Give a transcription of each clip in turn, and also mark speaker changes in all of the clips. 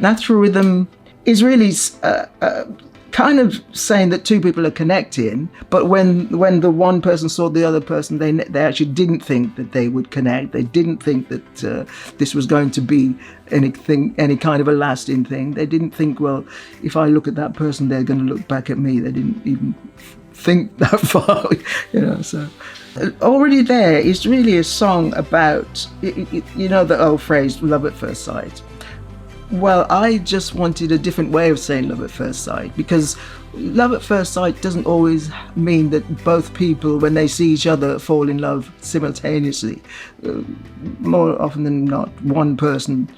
Speaker 1: Natural rhythm is really kind of saying that two people are connecting, but when the one person saw the other person, they actually didn't think that they would connect. They didn't think that this was going to be any kind of a lasting thing. They didn't think, well, if I look at that person, they're going to look back at me. They didn't even think that far, so Already There is really a song about, the old phrase, love at first sight. Well, I just wanted a different way of saying love at first sight, because love at first sight doesn't always mean that both people, when they see each other, fall in love simultaneously. More often than not, one person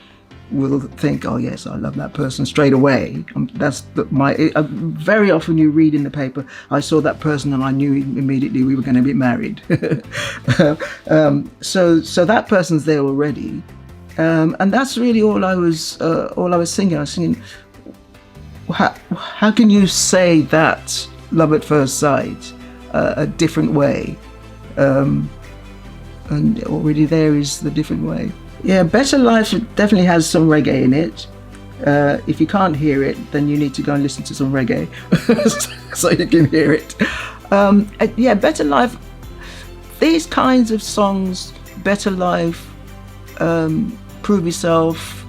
Speaker 1: will think, oh yes, I love that person straight away. Very often you read in the paper, I saw that person and I knew immediately we were going to be married. So that person's there already. And that's really all I was singing. I was singing, how can you say that love at first sight a different way? And Already There is the different way. Yeah, Better Life definitely has some reggae in it. If you can't hear it, then you need to go and listen to some reggae so you can hear it. Yeah, Better Life, these kinds of songs, Better Life, Prove Yourself,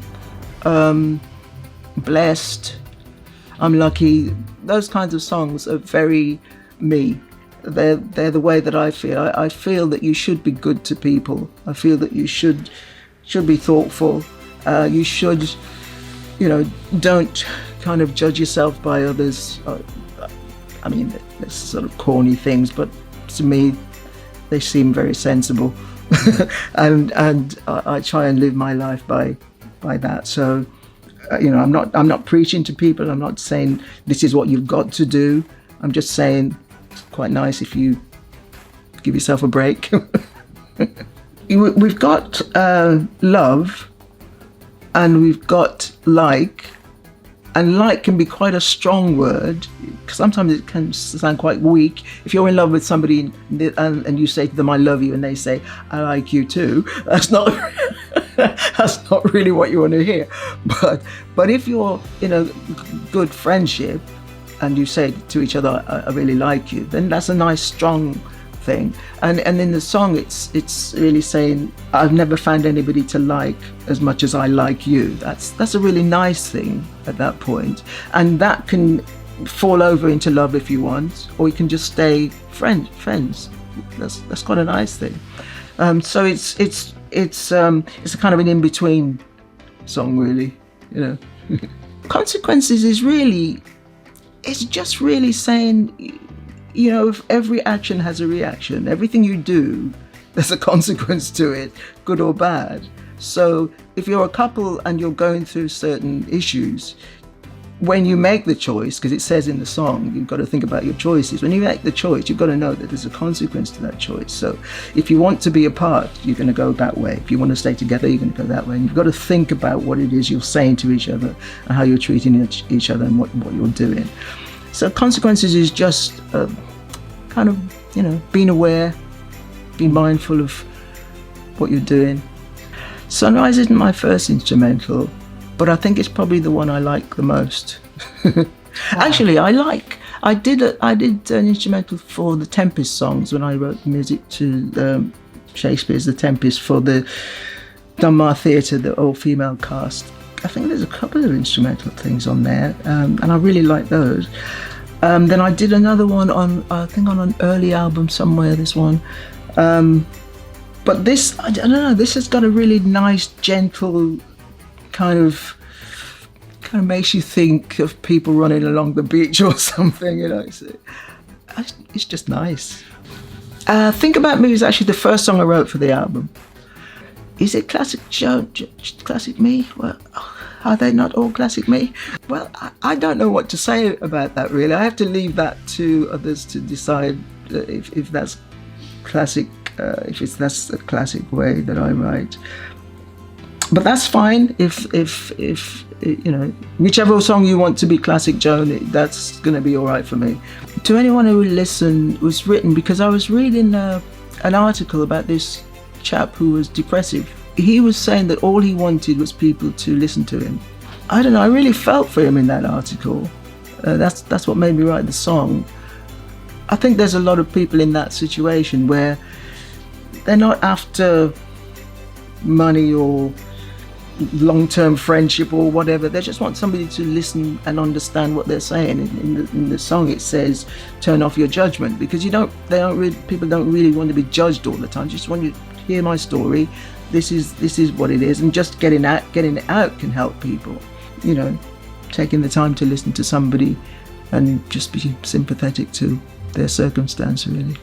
Speaker 1: Blessed, I'm Lucky, those kinds of songs are very me. They're the way that I feel. I feel that you should be good to people. I feel that you should be thoughtful. You should, don't kind of judge yourself by others. I mean, there's sort of corny things, but to me, they seem very sensible. and I try and live my life by that. So, I'm not preaching to people. I'm not saying this is what you've got to do. I'm just saying it's quite nice if you give yourself a break. We've got love, and we've got like, and like can be quite a strong word. Sometimes it can sound quite weak. If you're in love with somebody and you say to them, I love you, and they say, I like you too, that's not really what you want to hear. But if you're in a good friendship and you say to each other, I really like you, then that's a nice, strong thing. And in the song, it's really saying, I've never found anybody to like as much as I like you. That's a really nice thing at that point. And that can fall over into love if you want, or you can just stay friends. That's quite a nice thing. So it's a kind of an in-between song, really. Consequences is really, it's just really saying, if every action has a reaction, everything you do, there's a consequence to it, good or bad. So if you're a couple and you're going through certain issues, when you make the choice, because it says in the song, you've got to think about your choices. When you make the choice, you've got to know that there's a consequence to that choice. So if you want to be apart, you're going to go that way. If you want to stay together, you're going to go that way. And you've got to think about what it is you're saying to each other and how you're treating each other and what you're doing. So consequences is just kind of, being aware, being mindful of what you're doing. Sunrise isn't my first instrumental, but I think it's probably the one I like the most. Actually, I did an instrumental for the Tempest songs when I wrote music to Shakespeare's The Tempest for the Dunbar Theatre, the all-female cast. I think there's a couple of instrumental things on there, and I really like those. Then I did another one on an early album somewhere, this one. But this, I don't know, this has got a really nice, gentle kind of makes you think of people running along the beach or something, It's just nice. Think About Me is actually the first song I wrote for the album. Is it classic Joan, classic me? Well, are they not all classic me? Well, I don't know what to say about that, really. I have to leave that to others to decide if that's classic, that's the classic way that I write. But that's fine if whichever song you want to be classic Joan, that's going to be all right for me. To anyone who will listen, was written because I was reading an article about this chap who was depressive. He was saying that all he wanted was people to listen to him. I don't know, I really felt for him in that article. That's what made me write the song. I think there's a lot of people in that situation where they're not after money or long-term friendship or whatever. They just want somebody to listen and understand what they're saying. In the song it says, turn off your judgment, because people don't really want to be judged all the time. Just want you to hear my story. This is what it is, and just getting it out can help people. You know, taking the time to listen to somebody and just be sympathetic to their circumstance, really.